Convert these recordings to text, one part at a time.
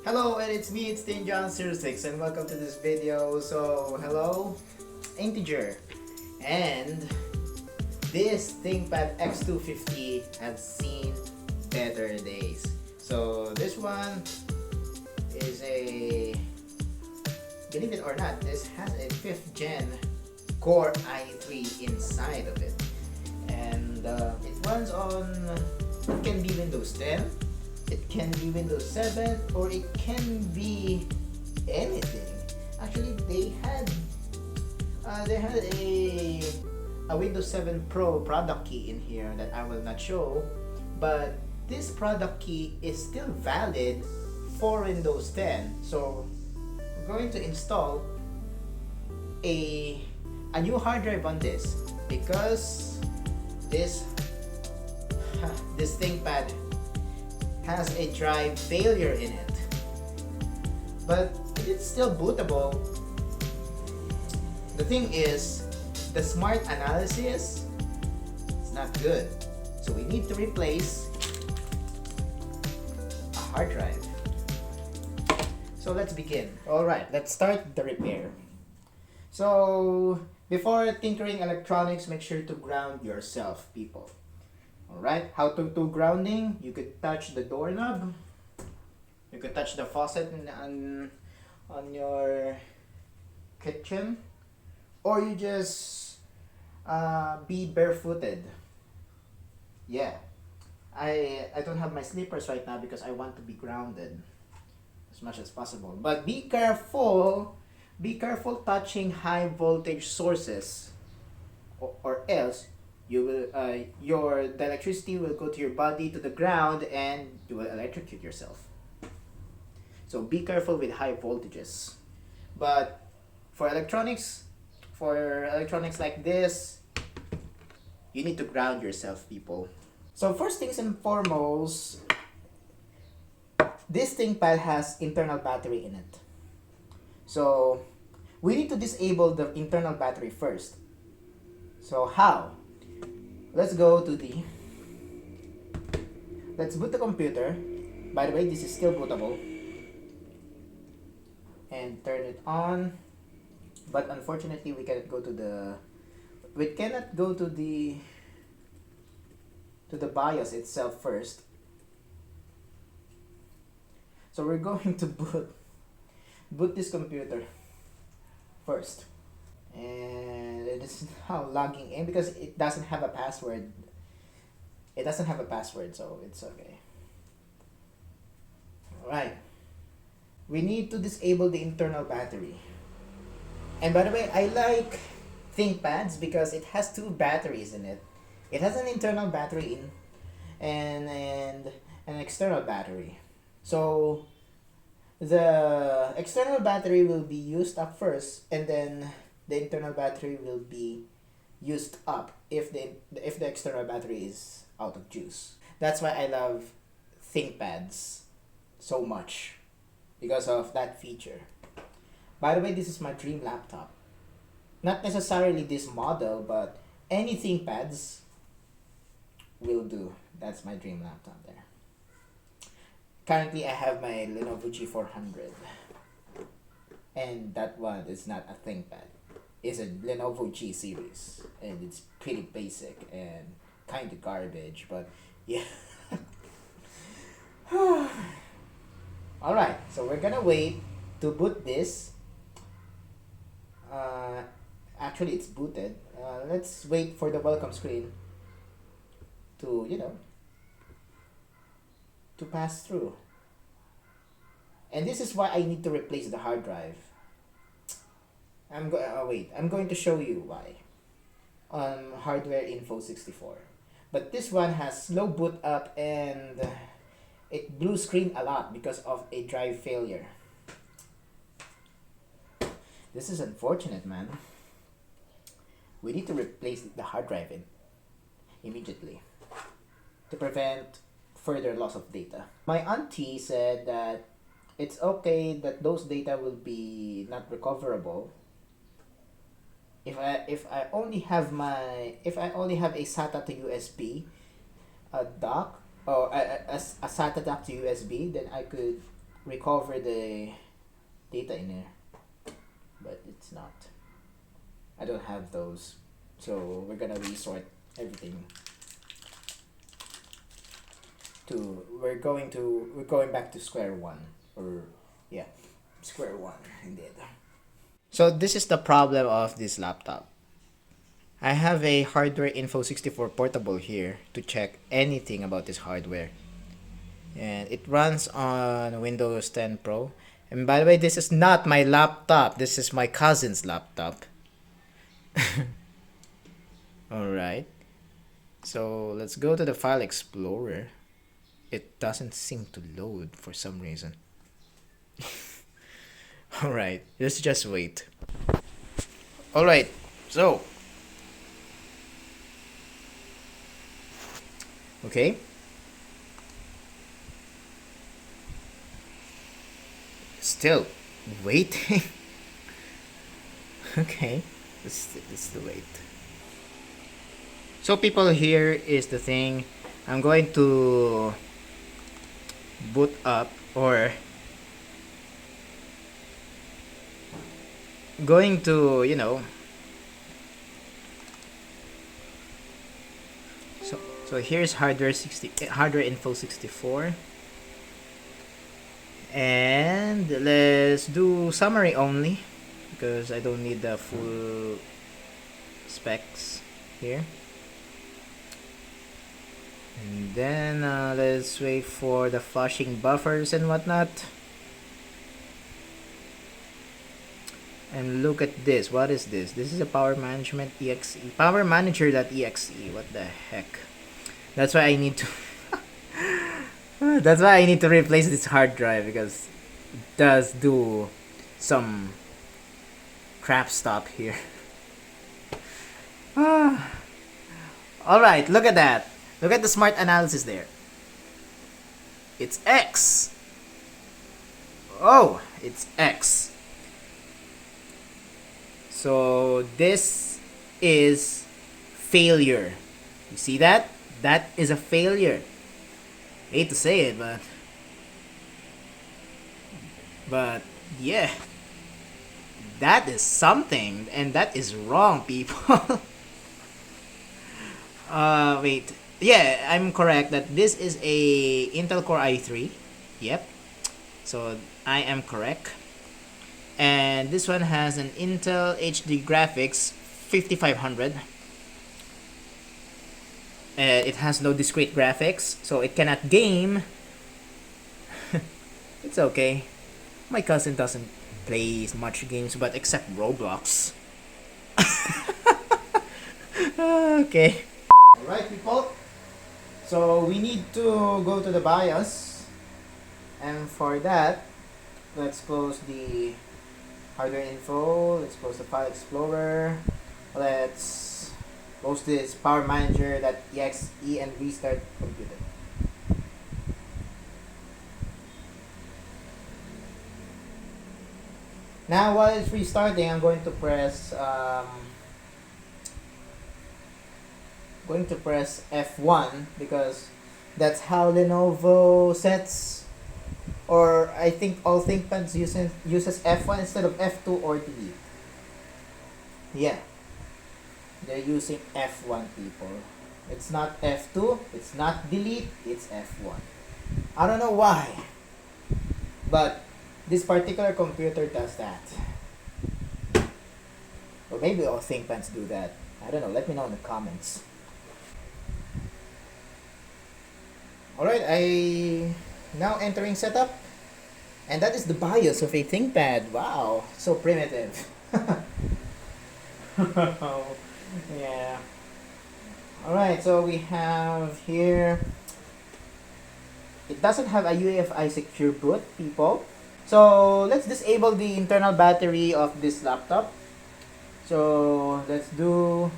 Hello, and it's me, it's John06, and welcome to this video. So, hello, integer, and this ThinkPad X250 has seen better days. So, this one is a, believe it or not, this has a 5th gen Core i3 inside of it, and it runs on, it can be Windows 10. It can be Windows 7 or it can be anything. Actually, they had a Windows 7 Pro product key in here that I will not show, but this product key is still valid for Windows 10. So we're going to install a new hard drive on this because this ThinkPad has a drive failure in it, but it's still bootable. The thing is, the smart analysis is not good, so we need to replace a hard drive. So let's begin. Alright, let's start the repair. So before tinkering electronics, make sure to ground yourself, people. Alright, how to do grounding? You could touch the doorknob. You could touch the faucet on your kitchen. Or you just be barefooted. Yeah. I don't have my slippers right now because I want to be grounded as much as possible. But be careful. Be careful touching high voltage sources, or else you will the electricity will go to your body, to the ground, and you will electrocute yourself. So be careful with high voltages. But for electronics like this, you need to ground yourself, people. So first things and foremost, this ThinkPad has internal battery in it. So we need to disable the internal battery first. So how? Let's boot the computer. By the way, this is still bootable. And turn it on. But unfortunately, we cannot go to the BIOS itself first. So we're going to boot this computer first. And it is now logging in because it doesn't have a password. It doesn't have a password, so it's okay. Alright. We need to disable the internal battery. And by the way, I like ThinkPads because it has two batteries in it. It has an internal battery and an external battery. So the external battery will be used up first, and then the internal battery will be used up if the external battery is out of juice. That's why I love ThinkPads so much, because of that feature. By the way, this is my dream laptop. Not necessarily this model, but any ThinkPads will do. That's my dream laptop there. Currently, I have my Lenovo G400. And that one is not a ThinkPad. It's a Lenovo G series. And it's pretty basic and kind of garbage, but yeah. Alright, so we're gonna wait to boot this. Actually, it's booted. Let's wait for the welcome screen to, to pass through. And this is why I need to replace the hard drive. I'm going to show you why on Hardware Info 64. But this one has slow boot up and it blue screen a lot because of a drive failure. This is unfortunate, man. We need to replace the hard drive immediately to prevent further loss of data. My auntie said that it's okay that those data will be not recoverable if I only have a SATA to USB dock, or a SATA dock to USB, then I could recover the data in there, but it's not. I don't have those, so we're gonna resort everything to we're going back to square one, or yeah, square one indeed. So this is the problem of this laptop. I have a hardware info 64 portable here to check anything about this hardware. And it runs on Windows 10 Pro. And by the way, this is not my laptop. This is my cousin's laptop. Alright. So let's go to the File Explorer. It doesn't seem to load for some reason. Alright, let's just wait. Alright, so. Okay. Still waiting. Okay, let's wait. So people, here is the thing. I'm going to boot up, or going to, you know, so here's hardware info 64, and let's do summary only because I don't need the full specs here. And then let's wait for the flushing buffers and whatnot. And look at this. What is this? This is a power management exe. Power manager.exe. What the heck? That's why I need to that's why I need to replace this hard drive, because it does do some crap stuff here. Alright, look at that. Look at the smart analysis there. It's X. Oh, it's X. So this is failure. You see that? That is a failure. I hate to say it, but yeah, that is something, and that is wrong, people. Wait. Yeah, I'm correct that this is a Intel Core i3. Yep. So I am correct. And this one has an Intel HD graphics 5500. It has no discrete graphics, so it cannot game. It's okay. My cousin doesn't play much games, but except Roblox. Okay. Alright, people. So we need to go to the BIOS. And for that, let's close the hardware info. Let's close the File Explorer. Let's close this power manager.exe and restart computer. Now while it's restarting, I'm going to press F1 because that's how Lenovo sets, or I think all ThinkPads uses F1 instead of F2 or delete. Yeah, they're using F1, people. It's not F2, it's not delete, it's F1. I don't know why, but this particular computer does that. Or maybe all ThinkPads do that. I don't know, let me know in the comments. Alright, I now entering setup, and that is the BIOS of a ThinkPad. Wow, so primitive. Yeah. Alright, so we have here, it doesn't have a UEFI secure boot, people. So let's disable the internal battery of this laptop. So let's do,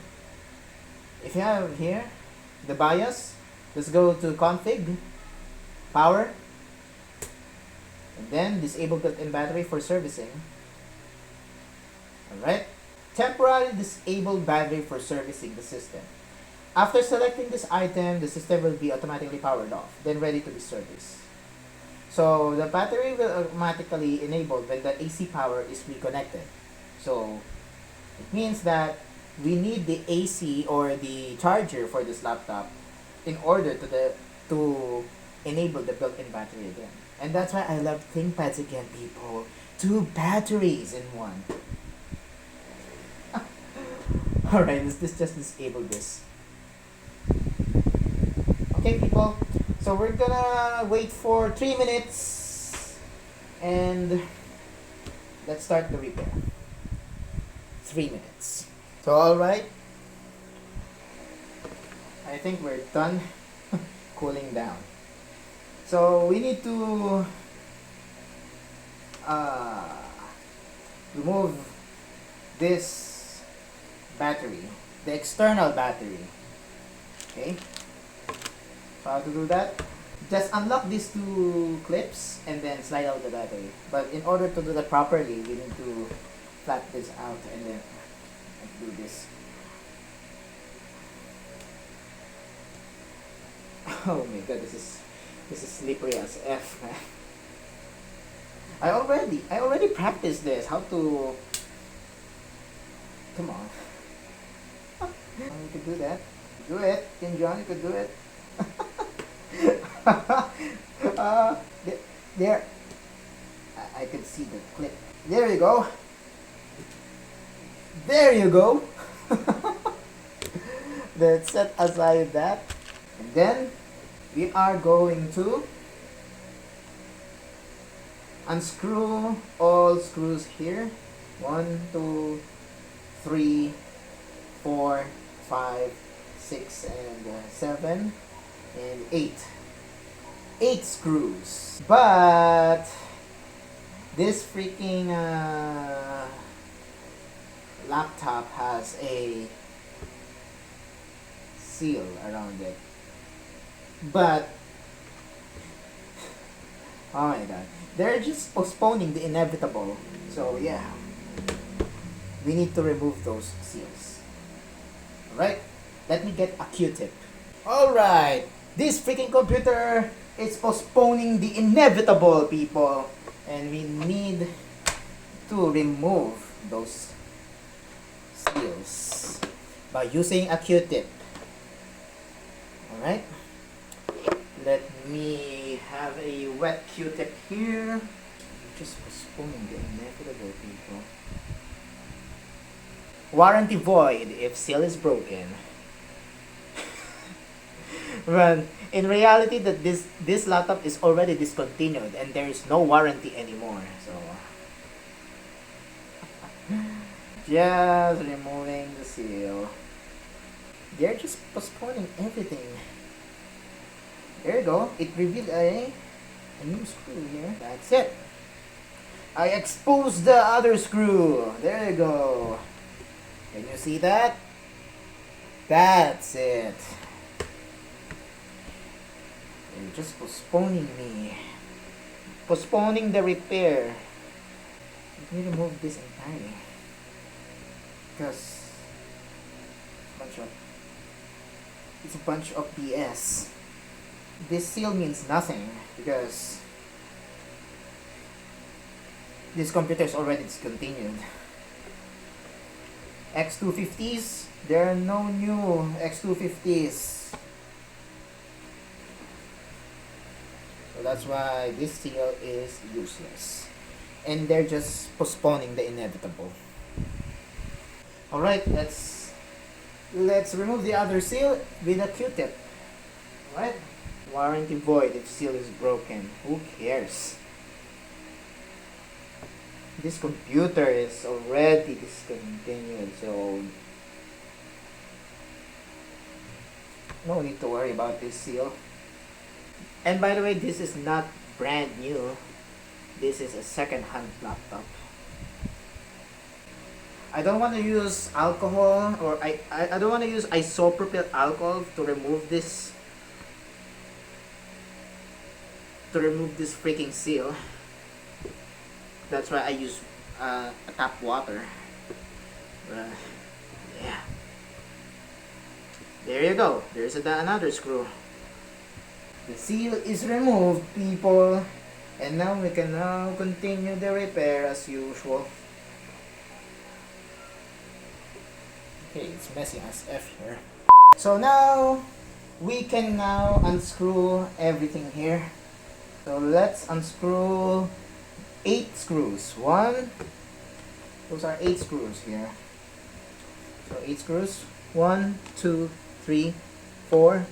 if you have here the BIOS, let's go to config, power, and then disable built-in battery for servicing. Alright, temporarily disable battery for servicing the system. After selecting this item, the system will be automatically powered off, then ready to be serviced. So the battery will automatically enable when the AC power is reconnected. So it means that we need the AC or the charger for this laptop in order to enable the built-in battery again. And that's why I love ThinkPads again, people. 2 batteries in one. Alright, let's just disable this. Okay, people. So we're gonna wait for 3 minutes and let's start the repair. 3 minutes. So alright. I think we're done cooling down. So we need to remove this battery, the external battery. Okay. So how to do that? Just unlock these 2 clips and then slide out the battery. But in order to do that properly, we need to flat this out and then do this. Oh my god, this is slippery as F, man. I already practiced this. How to... Come on. You could do that. Do it. King John, you could do it. There. I could see the clip. There you go. There you go. Let's set aside that. And then we are going to unscrew all screws here. 1, 2, 3, 4, 5, 6, and 7, and 8. 8 screws. But this freaking laptop has a seal around it. But oh my god, they're just postponing the inevitable. So yeah, we need to remove those seals. Alright, let me get a Q-tip. Alright, this freaking computer is postponing the inevitable, people. And we need to remove those seals by using a Q-tip. Alright, let me have a wet Q-tip here. Just postponing the inevitable, people. Warranty void if seal is broken. Well, in reality, that this laptop is already discontinued and there is no warranty anymore. So just removing the seal. They're just postponing everything. There you go. It revealed a new screw here. That's it. I exposed the other screw. There you go. Can you see that? That's it. You're just postponing me. Postponing the repair. Let me remove this entirely. Because it's a bunch of BS. This seal means nothing because this computer is already discontinued. X250s, there are no new X250s. So that's why this seal is useless. And they're just postponing the inevitable. Alright, let's remove the other seal with a Q-tip. Alright? Warranty void if seal is broken. Who cares? This computer is already discontinued, so no need to worry about this seal. And by the way, this is not brand new. This is a second-hand laptop. I don't want to use alcohol, or I don't want to use isopropyl alcohol to remove this freaking seal. That's why I use tap water. Yeah. There you go. There's another screw. The seal is removed, people. And now we can now continue the repair as usual. Okay, it's messy as F here. So now we can now unscrew everything here. So let's unscrew 8 screws. Those are 8 screws here. So 8 screws. 1, 2, 3, 4,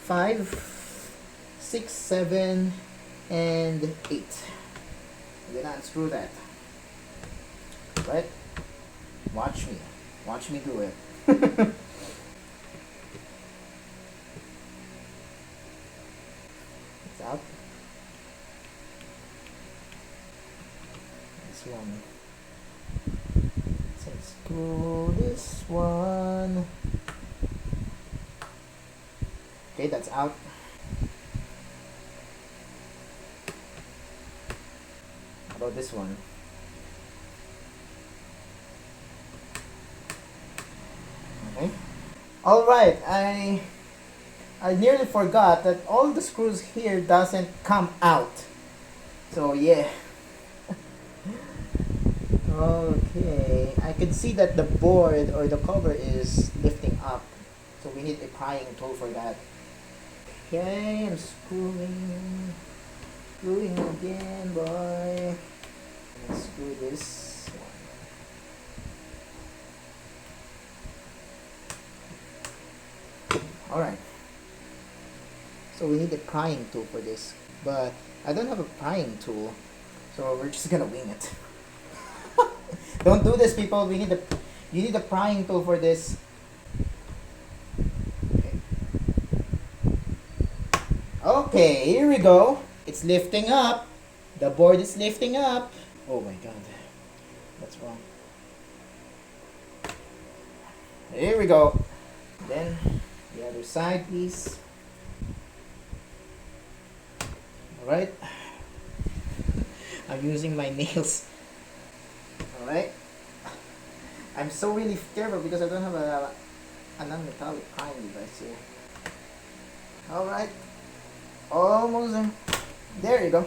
5, 6, 7, and 8. We're gonna unscrew that. Right? Watch me. Watch me do it. It's out. This one. Let's unscrew this one. Okay, that's out. How about this one? Okay. All right, I nearly forgot that all the screws here doesn't come out. So yeah. Okay, I can see that the board or the cover is lifting up. So we need a prying tool for that. Okay, I'm screwing again, boy. Let's screw this one. Alright. So we need a prying tool for this. But I don't have a prying tool. So we're just gonna wing it. Don't do this, people. You need a prying tool for this. Okay, here we go. It's lifting up. The board is lifting up. Oh my god. That's wrong. Here we go. Then the other side, please. Alright. I'm using my nails. Alright. I'm so really careful because I don't have a non-metallic prying device here. Alright. Almost there. There you go.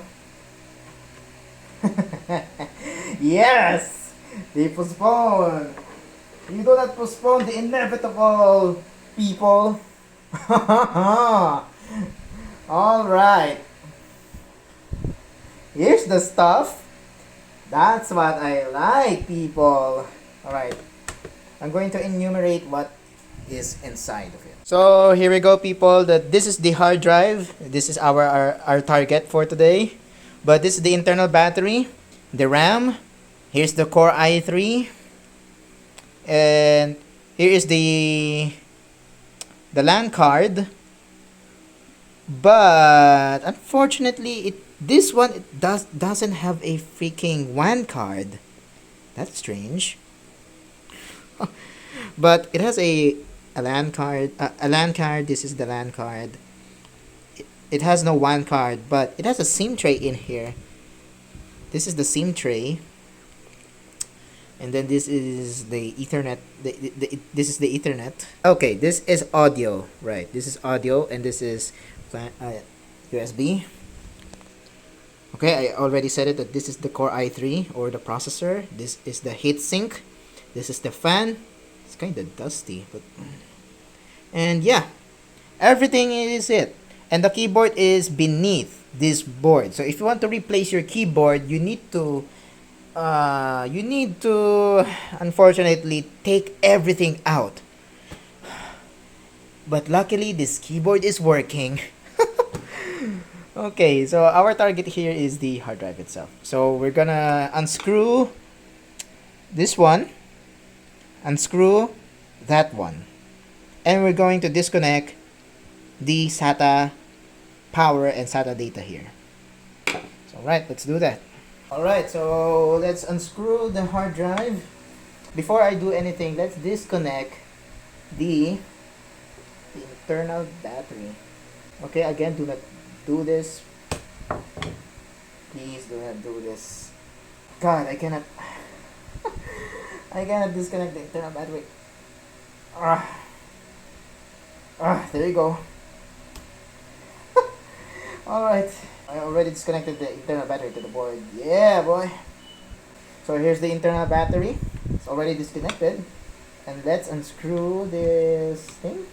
Yes! They postpone. You do not postpone the inevitable, people. Alright. Here's the stuff. That's what I like, people. Alright. I'm going to enumerate what is inside of it. So here we go, people. This is the hard drive. This is our target for today. But this is the internal battery, the RAM. Here's the Core i3, and here is the LAN card. But unfortunately, this one doesn't have a freaking WAN card. That's strange. But it has a LAN card. This is the LAN card. It has no WAN card, but it has a SIM tray in here. This is the SIM tray, and then this is the Ethernet. This is the Ethernet. Okay, this is audio, right? This is audio, and this is USB. Okay, I already said it that this is the Core i3 or the processor. This is the heatsink. This is the fan. It's kind of dusty, but and yeah, everything is it. And the keyboard is beneath this board. So if you want to replace your keyboard, you need to unfortunately take everything out. But luckily this keyboard is working. Okay, so our target here is the hard drive itself. So we're gonna unscrew this one, unscrew that one, and we're going to disconnect the SATA power and SATA data here. So alright, let's do that. Alright, so let's unscrew the hard drive. Before I do anything, let's disconnect the internal battery. Okay, again, do not do this. Please do not do this. God, I cannot I cannot disconnect the internal battery. There you go. Alright. I already disconnected the internal battery to the board. Yeah, boy. So here's the internal battery. It's already disconnected. And let's unscrew this thing.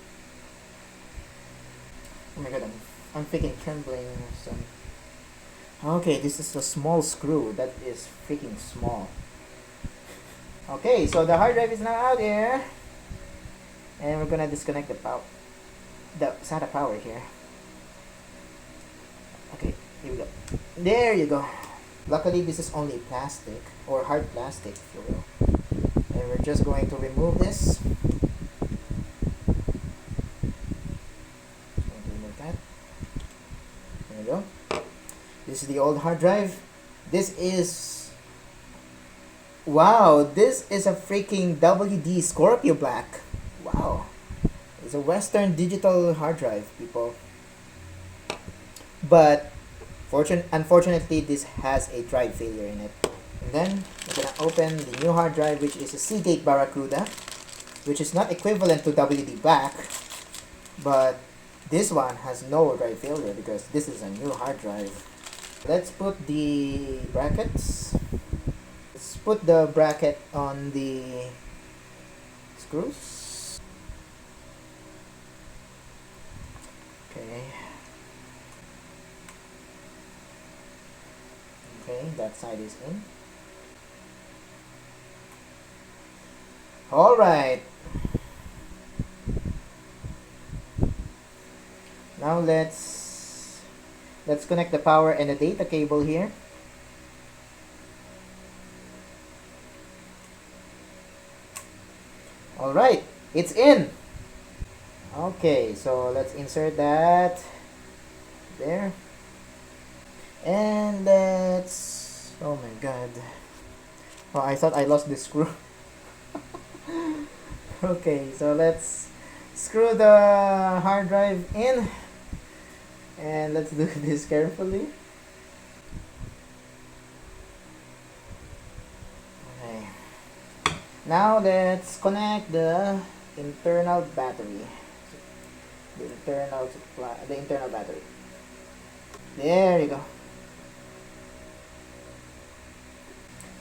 Oh my god, I'm freaking trembling. So. Okay, this is a small screw. That is freaking small. Okay, so the hard drive is now out here. And we're gonna disconnect the power. The SATA power here. Okay, here we go. There you go. Luckily, this is only plastic, or hard plastic, if you will. And we're just going to remove this. Going to remove that. There we go. This is the old hard drive. This is... Wow, this is a freaking WD Scorpio Black. Wow. It's a Western digital hard drive, people. But unfortunately, this has a drive failure in it. And then we're gonna open the new hard drive, which is a Seagate Barracuda, which is not equivalent to WD Black, but this one has no drive failure because this is a new hard drive. Let's put the brackets. Let's put the bracket on the screws. Okay. Okay, that side is in. Alright. Now let's connect the power and the data cable here. Alright, it's in. Okay, so let's insert that there. And let's... Oh my god. Oh, I thought I lost the screw. Okay, so let's screw the hard drive in. And let's do this carefully. Okay. Now let's connect the internal battery. The internal battery. There you go.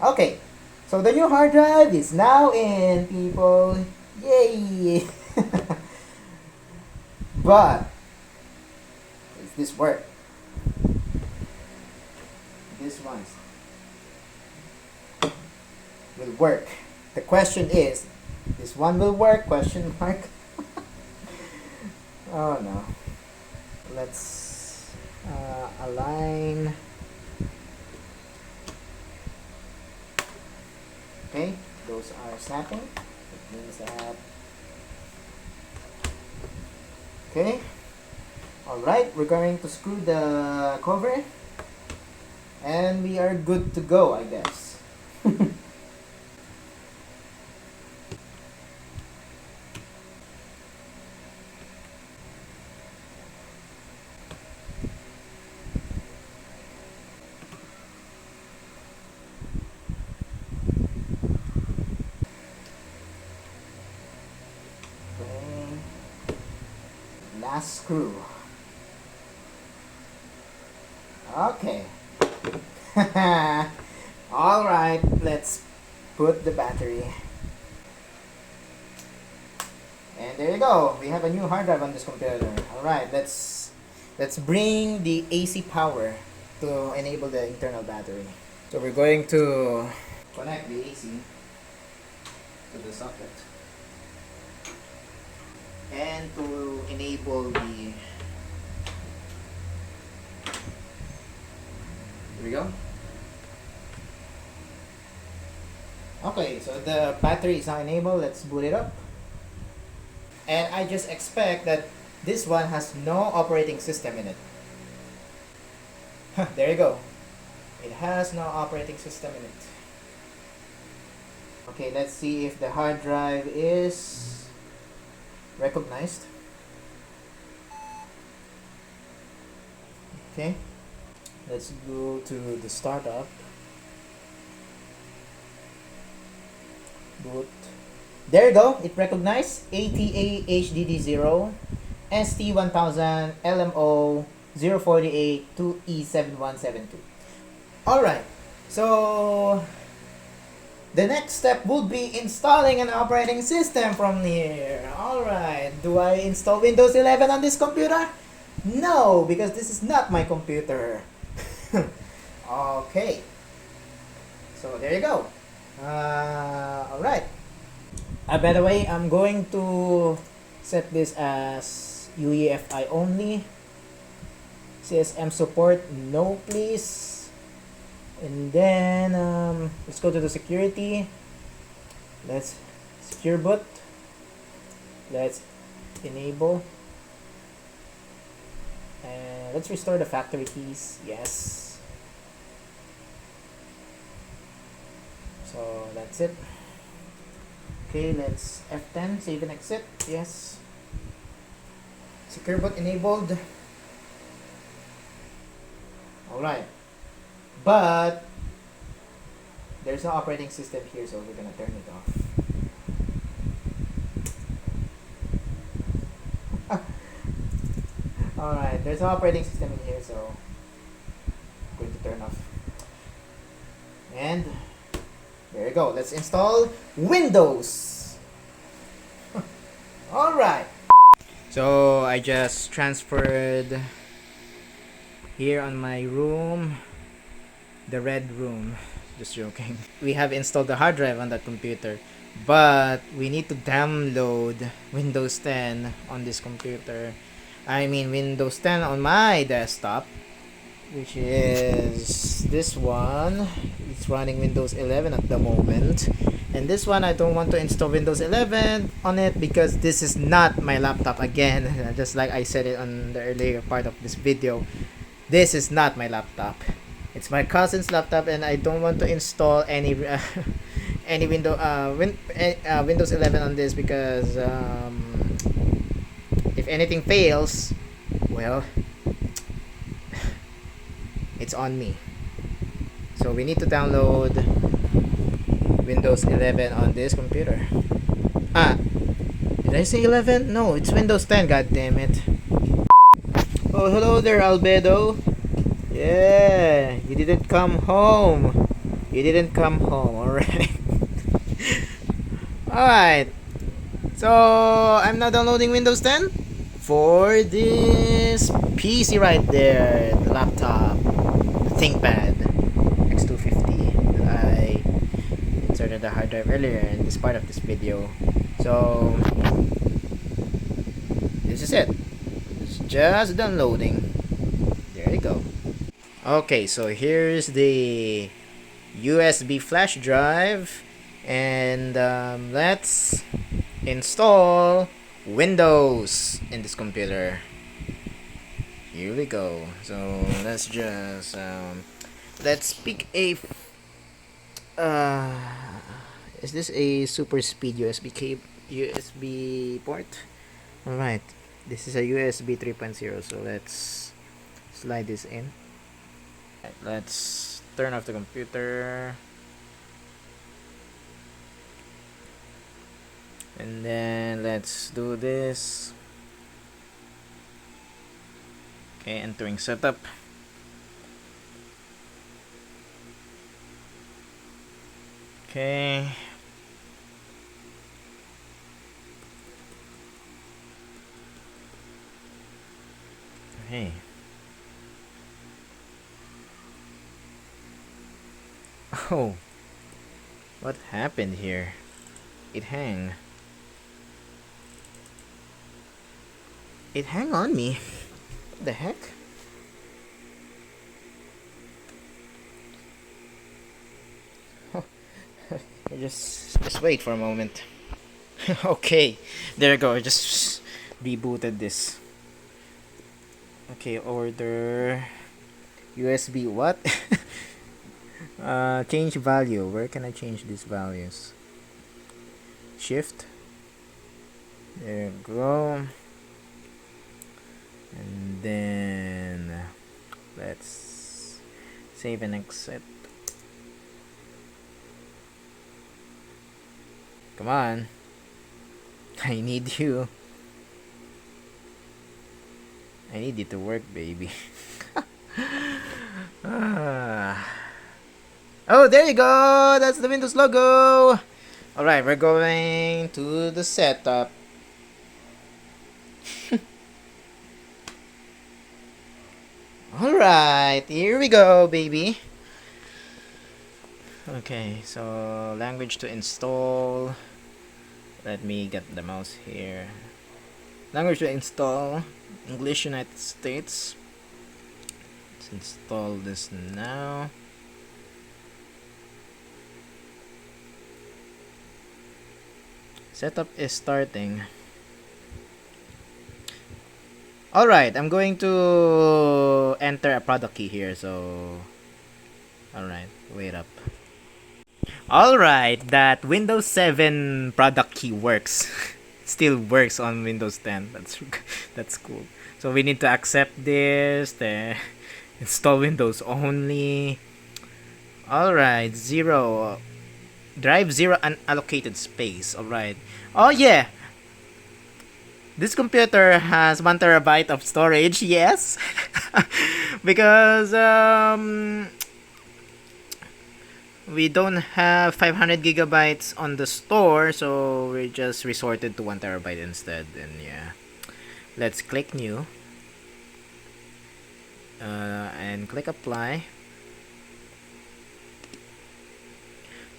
Okay, so the new hard drive is now in, people. Yay! But does this work? This one will work. The question is, this one will work? Question mark. Oh no. Let's align. Okay, those are snapping. It means that. Okay. Alright, we're going to screw the cover. And we are good to go, I guess. Last screw. Okay. Alright, let's put the battery. And there you go. We have a new hard drive on this computer. Alright, let's bring the AC power to enable the internal battery. So we're going to connect the AC to the socket. And to enable the... Here we go. Okay, so the battery is now enabled. Let's boot it up. And I just expect that this one has no operating system in it. There you go. It has no operating system in it. Okay, let's see if the hard drive is recognized. Okay, let's go to the startup. Boot. There you go. It recognized ATA HDD0 ST1000 LMO 048 2E7172. Alright, so the next step would be installing an operating system from here. Alright, do I install Windows 11 on this computer? No, because this is not my computer. Okay, so there you go. Alright. By the way, I'm going to set this as UEFI only. CSM support, no please. And then let's go to the security. Let's secure boot. Let's enable. And let's restore the factory keys. Yes. So that's it. Okay, let's F10, save and exit. Yes. Secure boot enabled. Alright. But there's no operating system here, so we're gonna turn it off. Alright, there's no operating system in here, so I'm going to turn off. And there you go. Let's install Windows. Alright. So I just transferred here on my room, the red room. Just joking. We have installed the hard drive on that computer, but we need to download Windows 10 on this computer. I mean Windows 10 on my desktop, which is this one. It's running Windows 11 at the moment, and this one I don't want to install Windows 11 on it because this is not my laptop. Again, just like I said it on the earlier part of this video, this is not my laptop. It's my cousin's laptop, and I don't want to install any Windows 11 on this because if anything fails, well, it's on me. So we need to download Windows 11 on this computer. Did I say 11? No, it's Windows 10, god damn it. Oh, hello there, Albedo. Yeah, you didn't come home. You didn't come home, alright. Alright. So, I'm now downloading Windows 10 for this PC right there, the laptop, the ThinkPad X250 that I inserted the hard drive earlier in this part of this video. So, this is it. It's just downloading. There you go. Okay, so here's the USB flash drive, and let's install Windows in this computer. Here we go. So let's just let's pick a is this a super speed USB port? All right, this is a USB 3.0, so let's slide this in. Right, let's turn off the computer, and then let's do this. Okay, entering setup. Okay. Hey. Oh. What happened here? It hang. It hang on me. What the heck? Just wait for a moment. Okay, there you go. I just rebooted this. Okay, order USB what? Change value. Where can I change these values? Shift. There you go. And then let's save and exit. Come on. I need you. I need it to work, baby. Ah. Oh, there you go. That's the Windows logo. All right, we're going to the setup. All right, here we go, baby. Okay, so language to install. Let me get the mouse here. Language to install. English United States. Let's install this now. Setup is starting. Alright, I'm going to enter a product key here, so... Alright, wait up. Alright, that Windows 7 product key works. Still works on Windows 10. That's cool. So we need to accept this, install Windows only. Alright, 0. Drive 0 unallocated space. Alright. Oh yeah! This computer has 1 terabyte of storage, yes. Because we don't have 500 gigabytes on the store, so we just resorted to 1 terabyte instead. And yeah, let's click new and click apply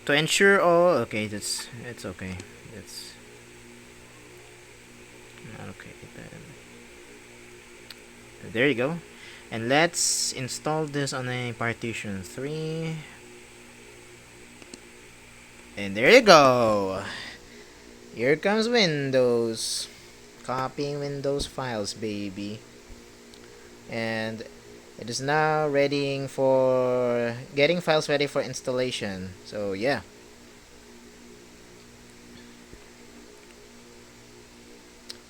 to ensure all. Okay, it's okay. It's okay. There you go. And let's install this on a partition 3. And there you go. Here comes Windows. Copying Windows files, baby. And it is now getting files ready for installation. So yeah.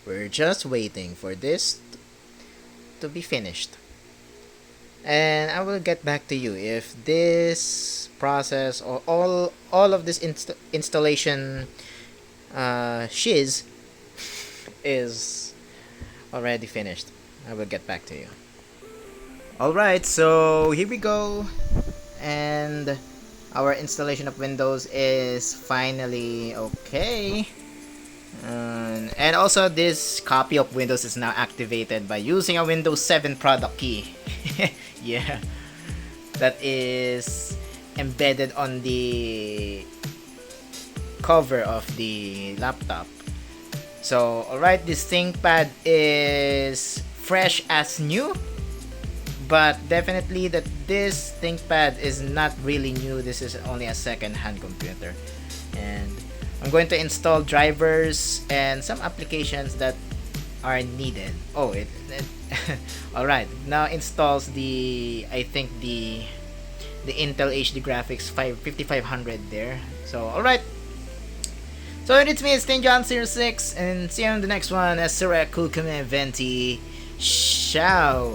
We're just waiting for this to be finished. And I will get back to you if this process or all of this installation shiz is already finished. I will get back to you. Alright, so here we go. And our installation of Windows is finally okay. And also this copy of Windows is now activated by using a Windows 7 product key. Yeah, that is embedded on the cover of the laptop. So alright, this ThinkPad is fresh as new, but definitely that this ThinkPad is not really new. This is only a second-hand computer, and I'm going to install drivers and some applications that are needed. Oh, it alright, now installs the Intel HD graphics 5500 there. So alright, so it's me, it's Tinjon06, and see you on the next one. As Sura Kulkume Venti. Ciao.